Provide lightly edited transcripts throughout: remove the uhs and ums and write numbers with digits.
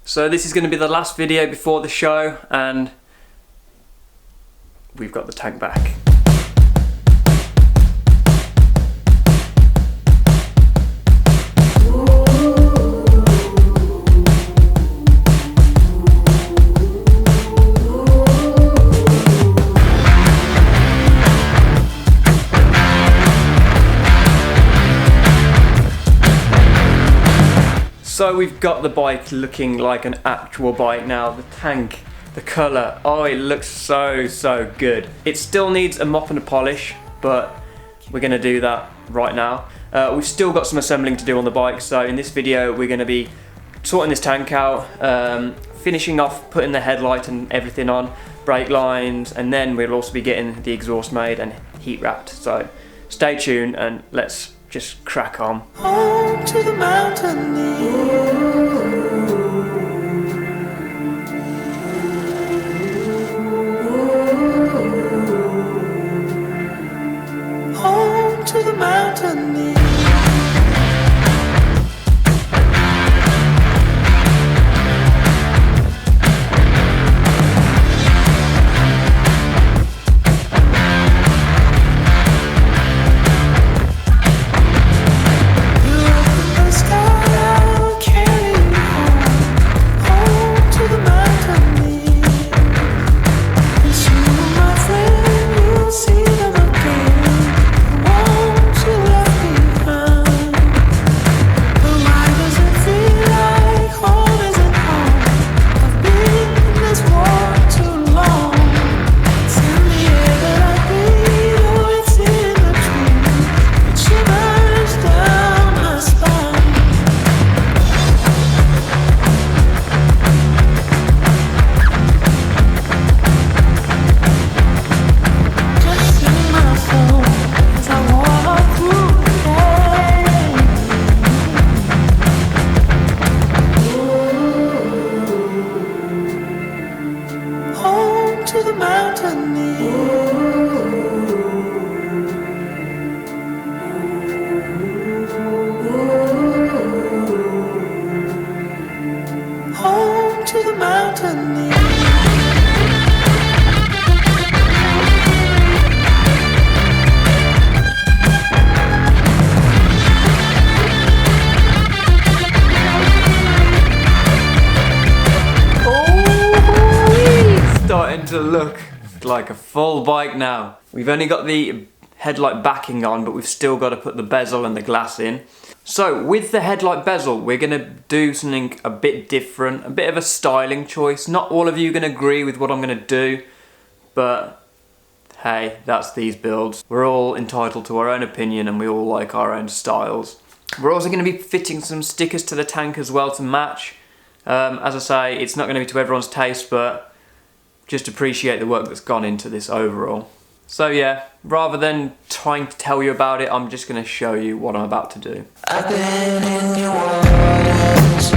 So this is going to be the last video before the show, and we've got the tank back. So we've got the bike looking like an actual bike now. The tank, the colour, oh, it looks so good. It still needs a mop and a polish, but we're going to do that right now. We've still got some assembling to do on the bike, so in this video we're going to be sorting this tank out, finishing off putting the headlight and everything on, brake lines, and then we'll also be getting the exhaust made and heat wrapped. So stay tuned and let's just crack on. Home to the mountain. Home to the mountain. To look like a full bike now. We've only got the headlight backing on, but we've still got to put the bezel and the glass in. So with the headlight bezel, we're going to do something a bit different, a bit of a styling choice. Not all of you are going to agree with what I'm going to do, but hey, that's these builds. We're all entitled to our own opinion and we all like our own styles. We're also going to be fitting some stickers to the tank as well to match. As I say, it's not going to be to everyone's taste, but just appreciate the work that's gone into this overall. So yeah, rather than trying to tell you about it, I'm just going to show you what I'm about to do. I've been in your words.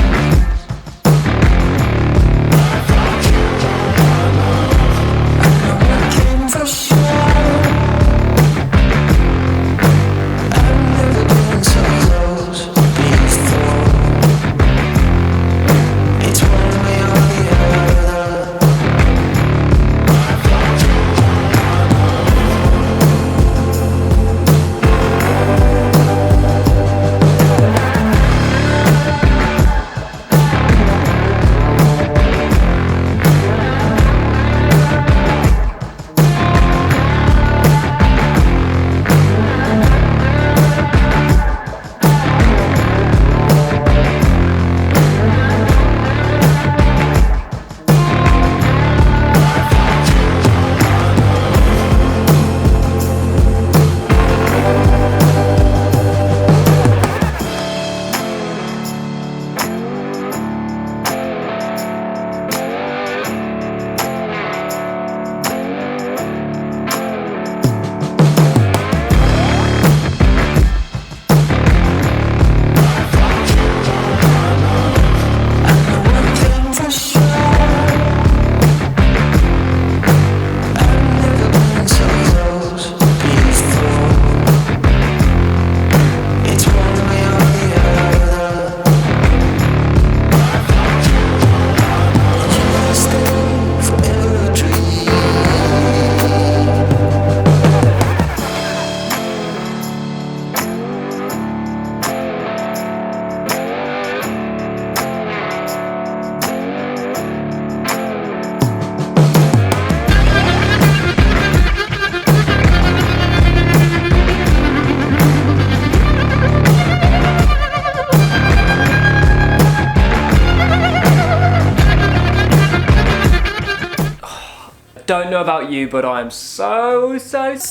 don't know about you, but I am so excited.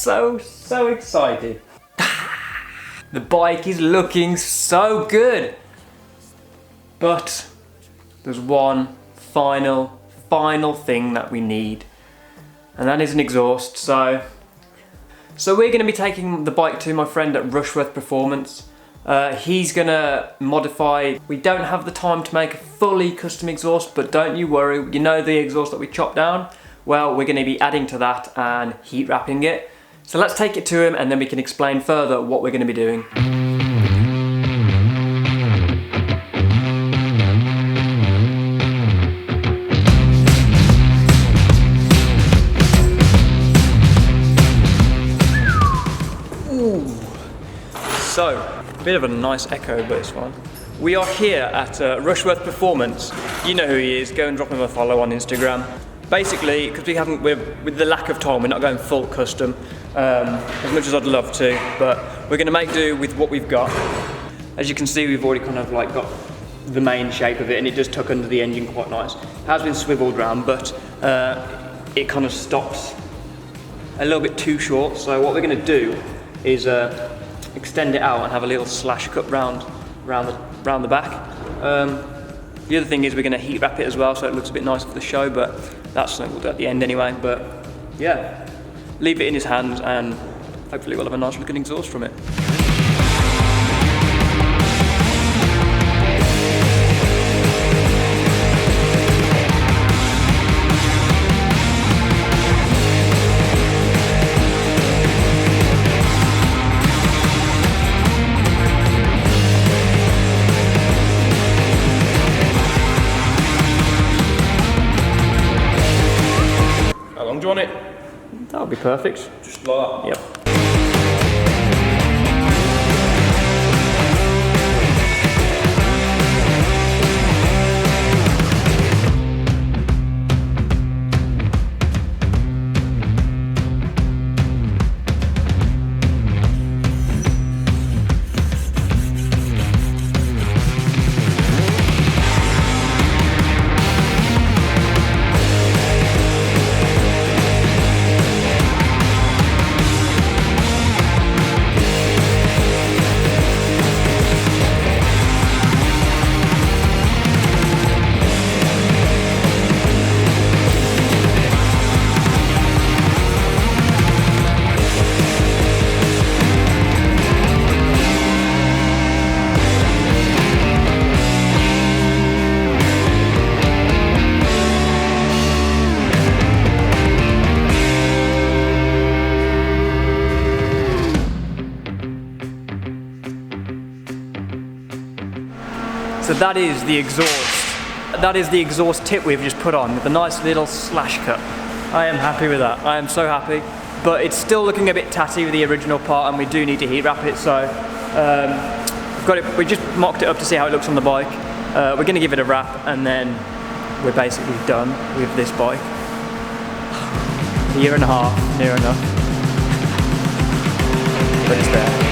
The bike is looking so good. But there's one final thing that we need, and that is an exhaust. So we're going to be taking the bike to my friend at Rushworth Performance. He's going to modify. We don't have the time to make a fully custom exhaust, but don't you worry. You know the exhaust that we chopped down? Well, we're going to be adding to that and heat wrapping it. So let's take it to him, and then we can explain further what we're going to be doing. So, a bit of a nice echo, but it's fine. We are here at Rushworth Performance. You know who he is, go and drop him a follow on Instagram. Basically, because with the lack of time, we're not going full custom, as much as I'd love to, but we're going to make do with what we've got. As you can see, we've already kind of like got the main shape of it, and it does tuck under the engine quite nice. It has been swiveled round, but it kind of stops a little bit too short, so what we're going to do is extend it out and have a little slash cut round the back. The other thing is we're going to heat wrap it as well, so it looks a bit nicer for the show, but that's something we'll do at the end anyway. But yeah, leave it in his hands and hopefully we'll have a nice looking exhaust from it. Do you want it? That'll be perfect. Just like that? Yep. So that is the exhaust. That is the exhaust tip we've just put on with a nice little slash cut. I am happy with that. I am so happy. But it's still looking a bit tatty with the original part, and we do need to heat wrap it. So we've got it. We just mocked it up to see how it looks on the bike. We're going to give it a wrap, and then we're basically done with this bike. A year and a half, near enough. But it's there.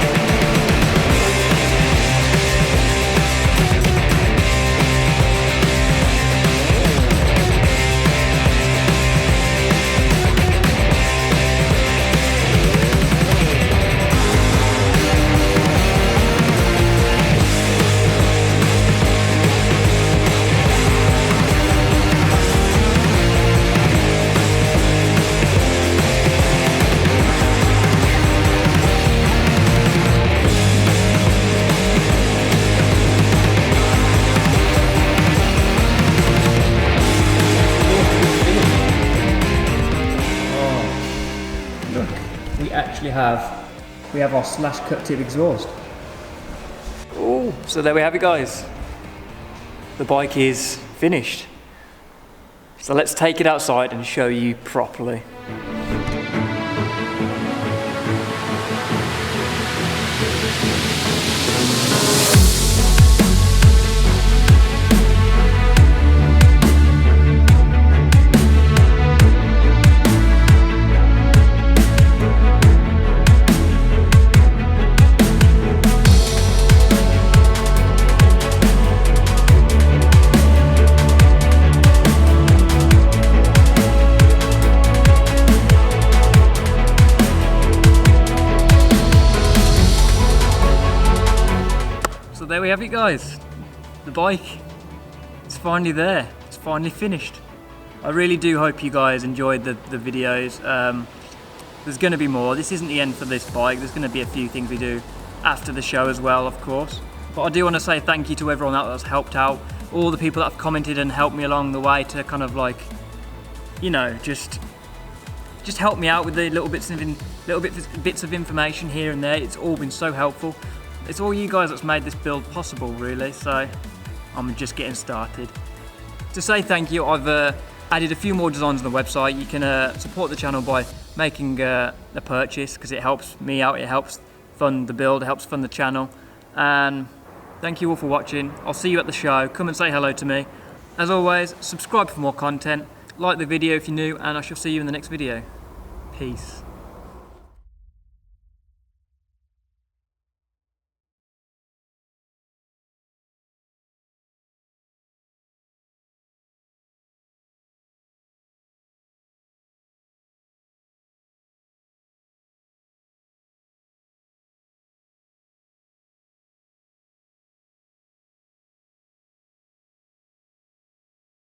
We have our slash cut tip exhaust. Oh, so there we have it, guys. The bike is finished. So let's take it outside and show you properly. have it, guys. The bike, it's finally there. It's finally finished. I really do hope you guys enjoyed the videos. There's going to be more. This isn't the end for this bike. There's going to be a few things we do after the show as well, of course. But I do want to say thank you to everyone that has helped out, all the people that have commented and helped me along the way to kind of like, you know, just help me out with the little bits of information here and there. It's all been so helpful. It's all you guys that's made this build possible, really. So I'm just getting started. To say thank you, I've added a few more designs on the website. You can support the channel by making a purchase, because it helps me out. It helps fund the build. It helps fund the channel. And thank you all for watching. I'll see you at the show. Come and say hello to me. As always, subscribe for more content. Like the video if you're new, and I shall see you in the next video. Peace.